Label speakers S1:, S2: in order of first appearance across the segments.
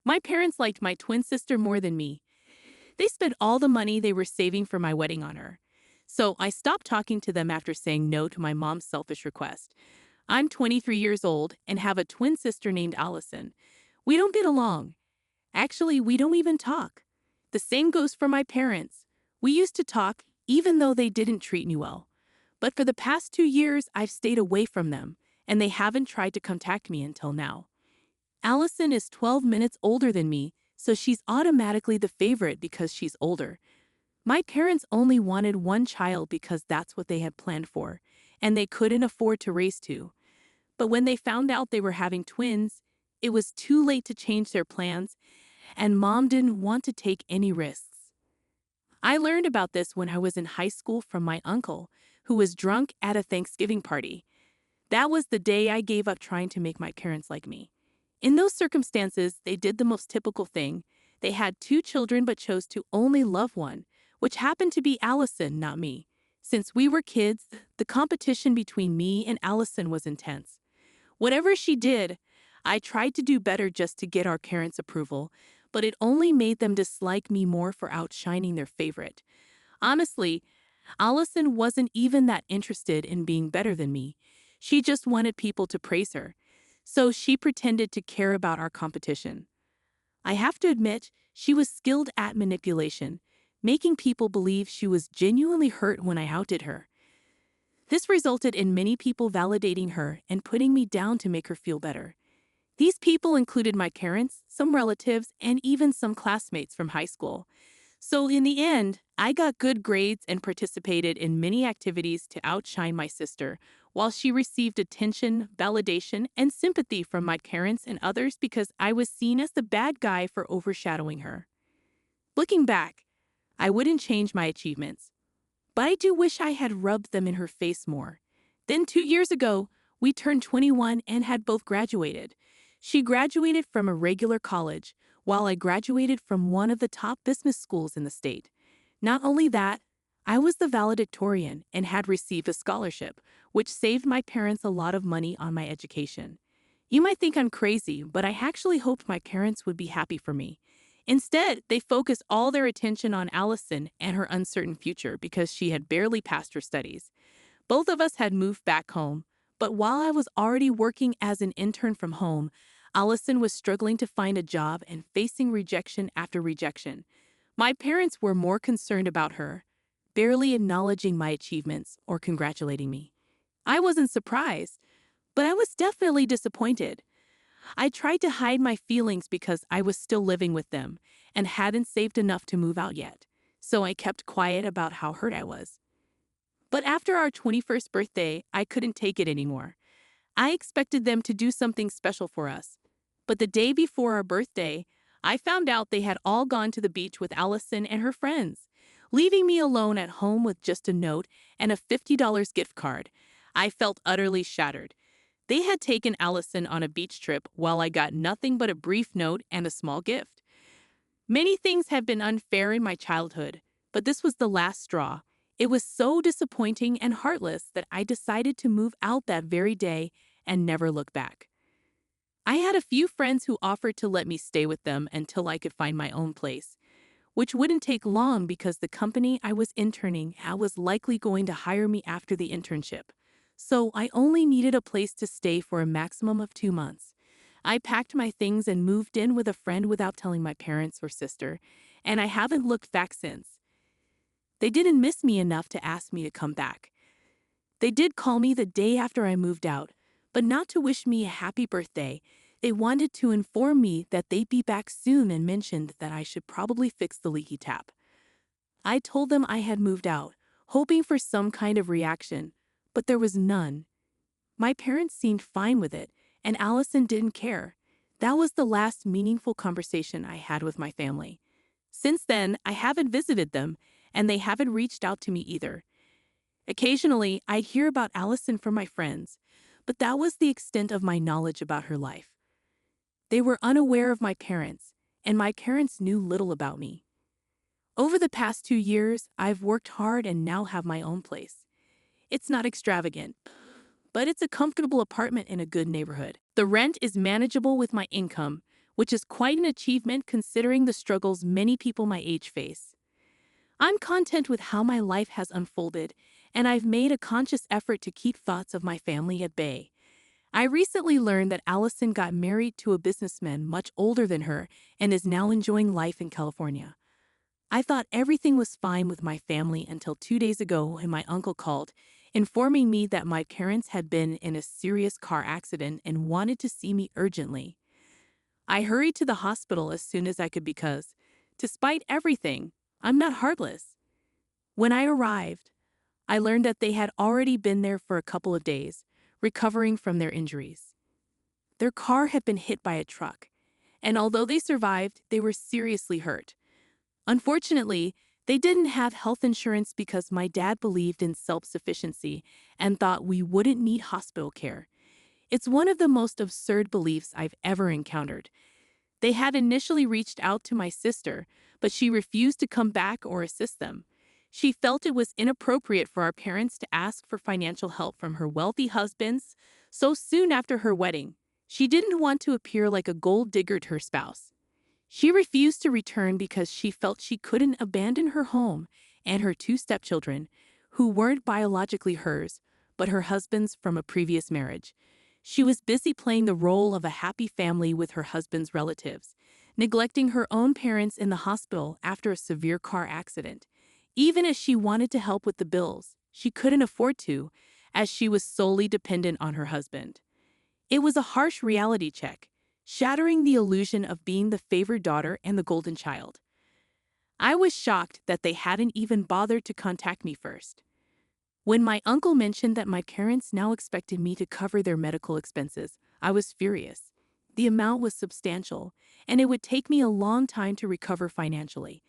S1: My parents liked my twin sister more than me. They spent all the money they were saving for my wedding on her. So I stopped talking to them after saying no to my mom's selfish request. I'm 23 years old and have a twin sister named Allison. We don't get along. Actually, we don't even talk. The same goes for my parents. We used to talk, even though they didn't treat me well. But for the past 2 years, I've stayed away from them, and they haven't tried to contact me until now. Allison is 12 minutes older than me, so she's automatically the favorite because she's older. My parents only wanted one child because that's what they had planned for, and they couldn't afford to raise two. But when they found out they were having twins, it was too late to change their plans, and mom didn't want to take any risks. I learned about this when I was in high school from my uncle, who was drunk at a Thanksgiving party. That was the day I gave up trying to make my parents like me. In those circumstances, they did the most typical thing. They had two children but chose to only love one, which happened to be Allison, not me. Since we were kids, the competition between me and Allison was intense. Whatever she did, I tried to do better just to get our parents' approval, but it only made them dislike me more for outshining their favorite. Honestly, Allison wasn't even that interested in being better than me. She just wanted people to praise her. So she pretended to care about our competition. I have to admit, she was skilled at manipulation, making people believe she was genuinely hurt when I outed her. This resulted in many people validating her and putting me down to make her feel better. These people included my parents, some relatives, and even some classmates from high school. So in the end, I got good grades and participated in many activities to outshine my sister, while she received attention, validation, and sympathy from my parents and others because I was seen as the bad guy for overshadowing her. Looking back, I wouldn't change my achievements, but I do wish I had rubbed them in her face more. Then 2 years ago, we turned 21 and had both graduated. She graduated from a regular college, while I graduated from one of the top business schools in the state. Not only that, I was the valedictorian and had received a scholarship, which saved my parents a lot of money on my education. You might think I'm crazy, but I actually hoped my parents would be happy for me. Instead, they focused all their attention on Allison and her uncertain future because she had barely passed her studies. Both of us had moved back home, but while I was already working as an intern from home, Allison was struggling to find a job and facing rejection after rejection. My parents were more concerned about her, barely acknowledging my achievements or congratulating me. I wasn't surprised, but I was definitely disappointed. I tried to hide my feelings because I was still living with them and hadn't saved enough to move out yet, so I kept quiet about how hurt I was. But after our 21st birthday, I couldn't take it anymore. I expected them to do something special for us. But the day before our birthday, I found out they had all gone to the beach with Allison and her friends, leaving me alone at home with just a note and a $50 gift card. I felt utterly shattered. They had taken Allison on a beach trip while I got nothing but a brief note and a small gift. Many things have been unfair in my childhood, but this was the last straw. It was so disappointing and heartless that I decided to move out that very day and never look back. I had a few friends who offered to let me stay with them until I could find my own place, which wouldn't take long because the company I was interning at was likely going to hire me after the internship. So I only needed a place to stay for a maximum of 2 months. I packed my things and moved in with a friend without telling my parents or sister, and I haven't looked back since. They didn't miss me enough to ask me to come back. They did call me the day after I moved out, but not to wish me a happy birthday. They wanted to inform me that they'd be back soon and mentioned that I should probably fix the leaky tap. I told them I had moved out, hoping for some kind of reaction, but there was none. My parents seemed fine with it, and Allison didn't care. That was the last meaningful conversation I had with my family. Since then, I haven't visited them, and they haven't reached out to me either. Occasionally, I'd hear about Allison from my friends, but that was the extent of my knowledge about her life. They were unaware of my parents, and my parents knew little about me. Over the past 2 years, I've worked hard and now have my own place. It's not extravagant, but it's a comfortable apartment in a good neighborhood. The rent is manageable with my income, which is quite an achievement considering the struggles many people my age face. I'm content with how my life has unfolded, and I've made a conscious effort to keep thoughts of my family at bay. I recently learned that Allison got married to a businessman much older than her and is now enjoying life in California. I thought everything was fine with my family until 2 days ago when my uncle called, informing me that my parents had been in a serious car accident and wanted to see me urgently. I hurried to the hospital as soon as I could because, despite everything, I'm not heartless. When I arrived, I learned that they had already been there for a couple of days, recovering from their injuries. Their car had been hit by a truck, and although they survived, they were seriously hurt. Unfortunately, they didn't have health insurance because my dad believed in self-sufficiency and thought we wouldn't need hospital care. It's one of the most absurd beliefs I've ever encountered. They had initially reached out to my sister, but she refused to come back or assist them. She felt it was inappropriate for our parents to ask for financial help from her wealthy husbands so soon after her wedding. She didn't want to appear like a gold digger to her spouse. She refused to return because she felt she couldn't abandon her home and her two stepchildren, who weren't biologically hers, but her husband's from a previous marriage. She was busy playing the role of a happy family with her husband's relatives, neglecting her own parents in the hospital after a severe car accident. Even as she wanted to help with the bills, she couldn't afford to, as she was solely dependent on her husband. It was a harsh reality check, shattering the illusion of being the favored daughter and the golden child. I was shocked that they hadn't even bothered to contact me first. When my uncle mentioned that my parents now expected me to cover their medical expenses, I was furious. The amount was substantial, and it would take me a long time to recover financially.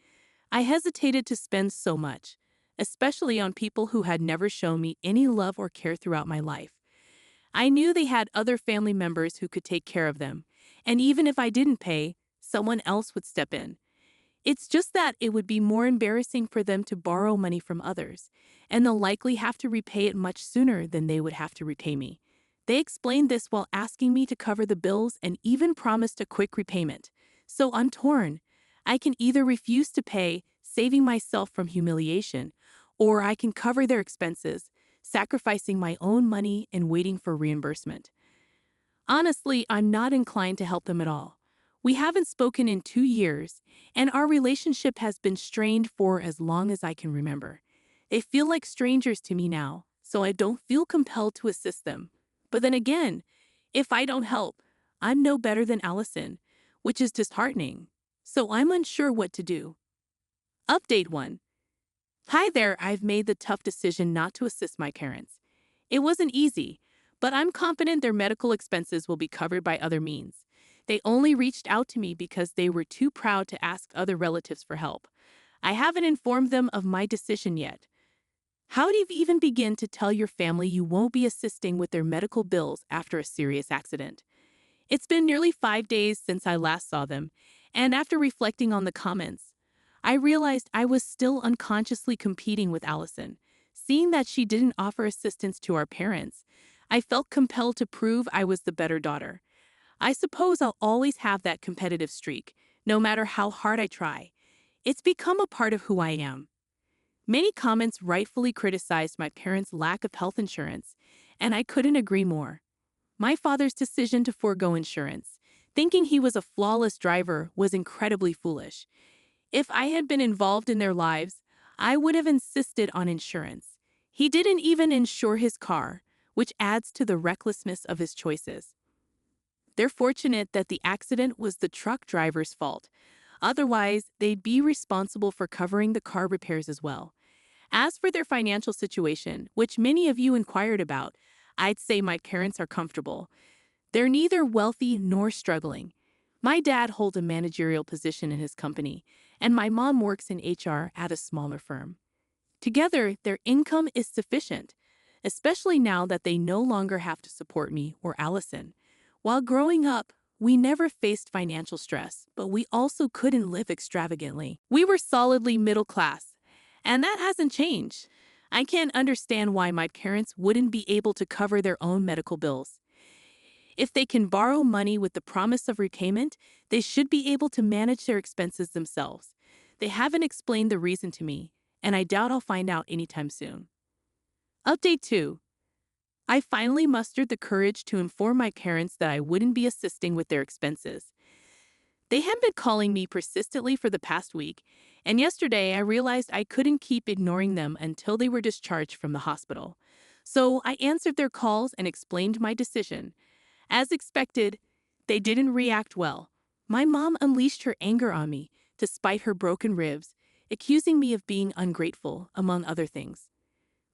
S1: I hesitated to spend so much, especially on people who had never shown me any love or care throughout my life. I knew they had other family members who could take care of them, and even if I didn't pay, someone else would step in. It's just that it would be more embarrassing for them to borrow money from others, and they'll likely have to repay it much sooner than they would have to repay me. They explained this while asking me to cover the bills and even promised a quick repayment. So I'm torn. I can either refuse to pay, saving myself from humiliation, or I can cover their expenses, sacrificing my own money and waiting for reimbursement. Honestly, I'm not inclined to help them at all. We haven't spoken in 2 years, and our relationship has been strained for as long as I can remember. They feel like strangers to me now, so I don't feel compelled to assist them. But then again, if I don't help, I'm no better than Allison, which is disheartening. So I'm unsure what to do. Update 1. Hi there, I've made the tough decision not to assist my parents. It wasn't easy, but I'm confident their medical expenses will be covered by other means. They only reached out to me because they were too proud to ask other relatives for help. I haven't informed them of my decision yet. How do you even begin to tell your family you won't be assisting with their medical bills after a serious accident? It's been nearly 5 days since I last saw them, and after reflecting on the comments, I realized I was still unconsciously competing with Allison. Seeing that she didn't offer assistance to our parents, I felt compelled to prove I was the better daughter. I suppose I'll always have that competitive streak, no matter how hard I try. It's become a part of who I am. Many comments rightfully criticized my parents' lack of health insurance, and I couldn't agree more. My father's decision to forego insurance, thinking he was a flawless driver, was incredibly foolish. If I had been involved in their lives, I would have insisted on insurance. He didn't even insure his car, which adds to the recklessness of his choices. They're fortunate that the accident was the truck driver's fault. Otherwise, they'd be responsible for covering the car repairs as well. As for their financial situation, which many of you inquired about, I'd say my parents are comfortable. They're neither wealthy nor struggling. My dad holds a managerial position in his company, and my mom works in HR at a smaller firm. Together, their income is sufficient, especially now that they no longer have to support me or Allison. While growing up, we never faced financial stress, but we also couldn't live extravagantly. We were solidly middle class, and that hasn't changed. I can't understand why my parents wouldn't be able to cover their own medical bills. If they can borrow money with the promise of repayment, they should be able to manage their expenses themselves. They haven't explained the reason to me, and I doubt I'll find out anytime soon. Update 2. I finally mustered the courage to inform my parents that I wouldn't be assisting with their expenses. They had been calling me persistently for the past week, and yesterday I realized I couldn't keep ignoring them until they were discharged from the hospital. So I answered their calls and explained my decision. As expected, they didn't react well. My mom unleashed her anger on me to spite her broken ribs, accusing me of being ungrateful, among other things.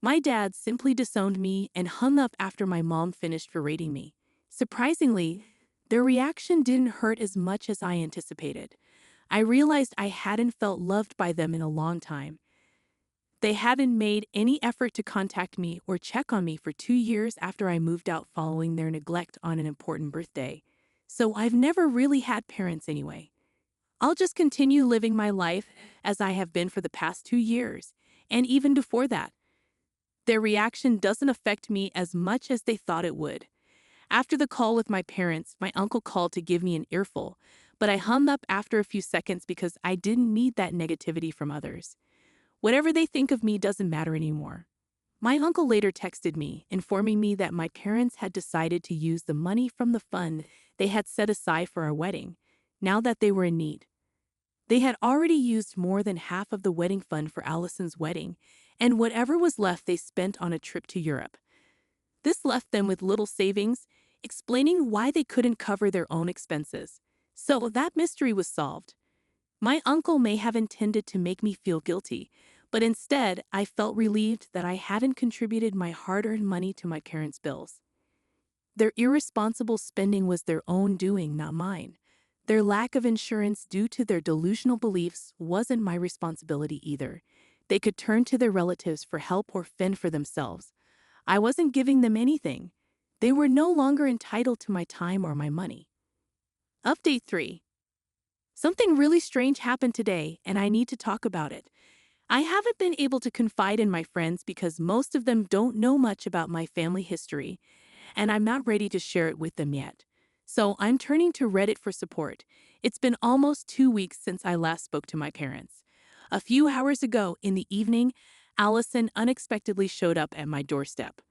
S1: My dad simply disowned me and hung up after my mom finished berating me. Surprisingly, their reaction didn't hurt as much as I anticipated. I realized I hadn't felt loved by them in a long time. They hadn't made any effort to contact me or check on me for 2 years after I moved out following their neglect on an important birthday. So I've never really had parents anyway. I'll just continue living my life as I have been for the past 2 years, and even before that. Their reaction doesn't affect me as much as they thought it would. After the call with my parents, my uncle called to give me an earful, but I hung up after a few seconds because I didn't need that negativity from others. Whatever they think of me doesn't matter anymore. My uncle later texted me, informing me that my parents had decided to use the money from the fund they had set aside for our wedding, now that they were in need. They had already used more than half of the wedding fund for Allison's wedding, and whatever was left they spent on a trip to Europe. This left them with little savings, explaining why they couldn't cover their own expenses. So that mystery was solved. My uncle may have intended to make me feel guilty, but instead I felt relieved that I hadn't contributed my hard-earned money to my parents' bills. Their irresponsible spending was their own doing, not mine. Their lack of insurance due to their delusional beliefs wasn't my responsibility either. They could turn to their relatives for help or fend for themselves. I wasn't giving them anything. They were no longer entitled to my time or my money. Update 3. Something really strange happened today, and I need to talk about it. I haven't been able to confide in my friends because most of them don't know much about my family history, and I'm not ready to share it with them yet. So I'm turning to Reddit for support. It's been almost 2 weeks since I last spoke to my parents. A few hours ago in the evening, Allison unexpectedly showed up at my doorstep.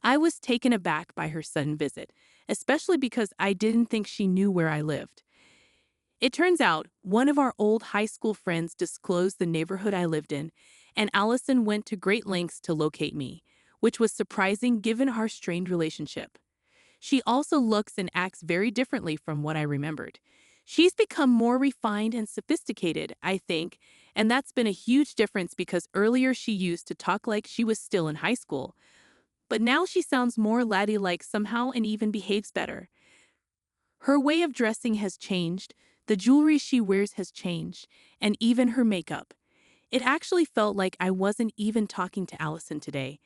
S1: I was taken aback by her sudden visit, especially because I didn't think she knew where I lived. It turns out one of our old high school friends disclosed the neighborhood I lived in, and Allison went to great lengths to locate me, which was surprising given our strained relationship. She also looks and acts very differently from what I remembered. She's become more refined and sophisticated, I think, and that's been a huge difference because earlier she used to talk like she was still in high school, but now she sounds more laddie-like somehow and even behaves better. Her way of dressing has changed, the jewelry she wears has changed, and even her makeup. It actually felt like I wasn't even talking to Allison today.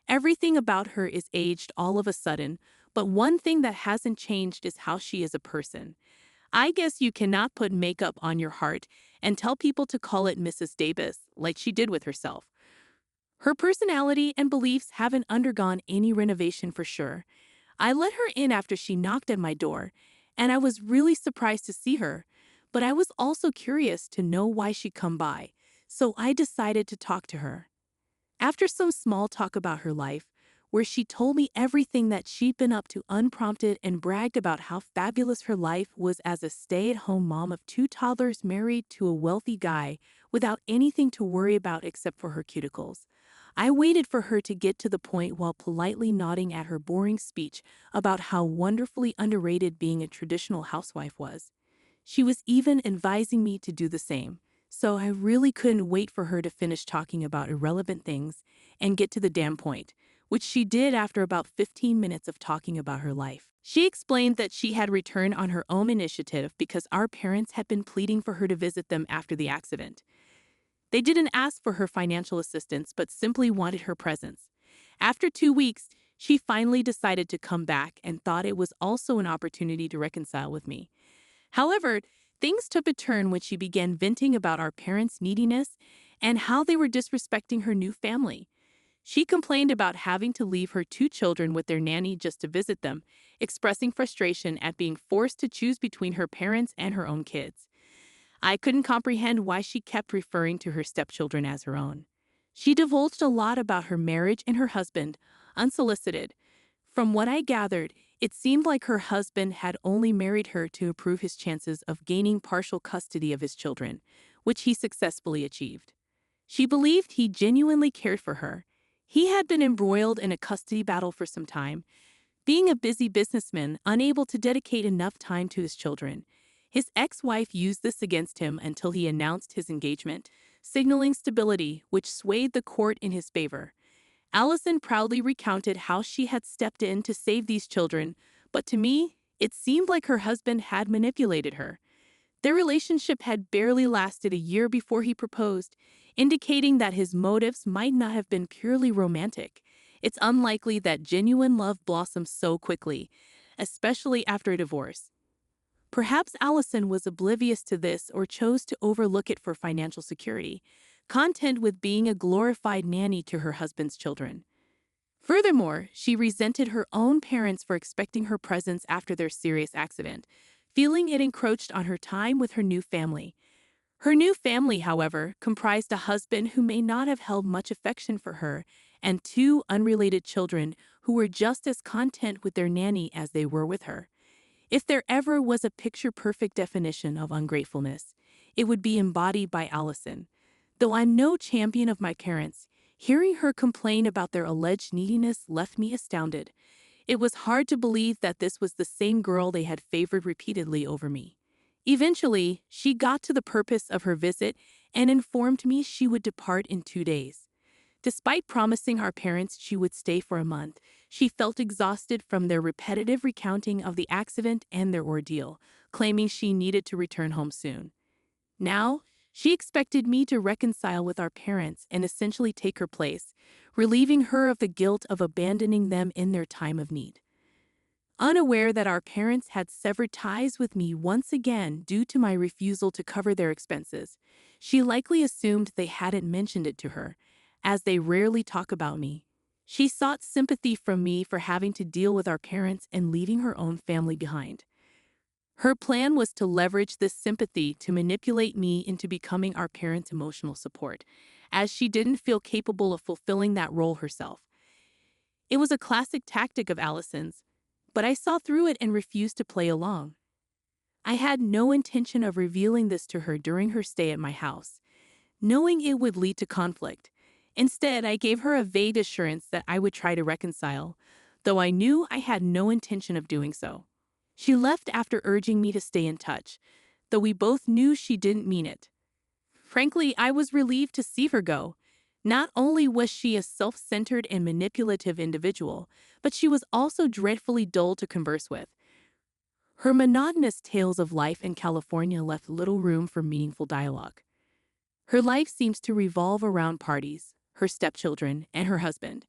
S1: Everything about her is aged all of a sudden, but one thing that hasn't changed is how she is a person. I guess you cannot put makeup on your heart and tell people to call it Mrs. Davis, like she did with herself. Her personality and beliefs haven't undergone any renovation for sure. I let her in after she knocked at my door, and I was really surprised to see her, but I was also curious to know why she'd come by, so I decided to talk to her. After some small talk about her life, where she told me everything that she'd been up to unprompted and bragged about how fabulous her life was as a stay-at-home mom of 2 toddlers married to a wealthy guy without anything to worry about except for her cuticles. I waited for her to get to the point while politely nodding at her boring speech about how wonderfully underrated being a traditional housewife was. She was even advising me to do the same, so I really couldn't wait for her to finish talking about irrelevant things and get to the damn point, which she did after about 15 minutes of talking about her life. She explained that she had returned on her own initiative because our parents had been pleading for her to visit them after the accident. They didn't ask for her financial assistance, but simply wanted her presence. After 2 weeks, she finally decided to come back and thought it was also an opportunity to reconcile with me. However, things took a turn when she began venting about our parents' neediness and how they were disrespecting her new family. She complained about having to leave her two children with their nanny just to visit them, expressing frustration at being forced to choose between her parents and her own kids. I couldn't comprehend why she kept referring to her stepchildren as her own. She divulged a lot about her marriage and her husband, unsolicited. From what I gathered, it seemed like her husband had only married her to improve his chances of gaining partial custody of his children, which he successfully achieved. She believed he genuinely cared for her. He had been embroiled in a custody battle for some time, being a busy businessman unable to dedicate enough time to his children. His ex-wife used this against him until he announced his engagement, signaling stability, which swayed the court in his favor. Allison proudly recounted how she had stepped in to save these children, but to me, it seemed like her husband had manipulated her. Their relationship had barely lasted a year before he proposed, indicating that his motives might not have been purely romantic. It's unlikely that genuine love blossoms so quickly, especially after a divorce. Perhaps Allison was oblivious to this or chose to overlook it for financial security, content with being a glorified nanny to her husband's children. Furthermore, she resented her own parents for expecting her presence after their serious accident, feeling it encroached on her time with her new family. Her new family, however, comprised a husband who may not have held much affection for her and two unrelated children who were just as content with their nanny as they were with her. If there ever was a picture-perfect definition of ungratefulness, it would be embodied by Allison. Though I'm no champion of my parents, hearing her complain about their alleged neediness left me astounded. It was hard to believe that this was the same girl they had favored repeatedly over me. Eventually, she got to the purpose of her visit and informed me she would depart in 2 days. Despite promising our parents she would stay for a month, she felt exhausted from their repetitive recounting of the accident and their ordeal, claiming she needed to return home soon. Now, she expected me to reconcile with our parents and essentially take her place, relieving her of the guilt of abandoning them in their time of need. Unaware that our parents had severed ties with me once again due to my refusal to cover their expenses, she likely assumed they hadn't mentioned it to her, as they rarely talk about me. She sought sympathy from me for having to deal with our parents and leaving her own family behind. Her plan was to leverage this sympathy to manipulate me into becoming our parents' emotional support, as she didn't feel capable of fulfilling that role herself. It was a classic tactic of Allison's, but I saw through it and refused to play along. I had no intention of revealing this to her during her stay at my house, knowing it would lead to conflict. Instead, I gave her a vague assurance that I would try to reconcile, though I knew I had no intention of doing so. She left after urging me to stay in touch, though we both knew she didn't mean it. Frankly, I was relieved to see her go. Not only was she a self-centered and manipulative individual, but she was also dreadfully dull to converse with. Her monotonous tales of life in California left little room for meaningful dialogue. Her life seems to revolve around parties, her stepchildren, and her husband.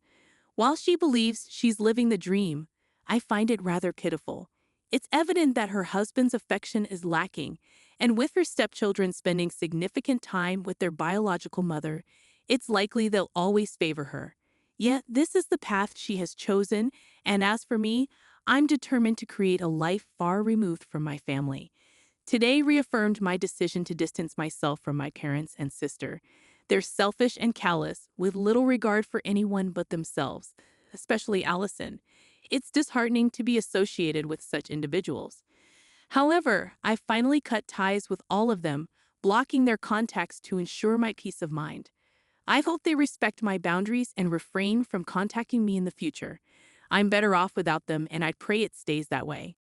S1: While she believes she's living the dream, I find it rather pitiful. It's evident that her husband's affection is lacking, and with her stepchildren spending significant time with their biological mother, it's likely they'll always favor her. Yet this is the path she has chosen, and as for me, I'm determined to create a life far removed from my family. Today reaffirmed my decision to distance myself from my parents and sister. They're selfish and callous, with little regard for anyone but themselves, especially Allison. It's disheartening to be associated with such individuals. However, I finally cut ties with all of them, blocking their contacts to ensure my peace of mind. I hope they respect my boundaries and refrain from contacting me in the future. I'm better off without them, and I pray it stays that way.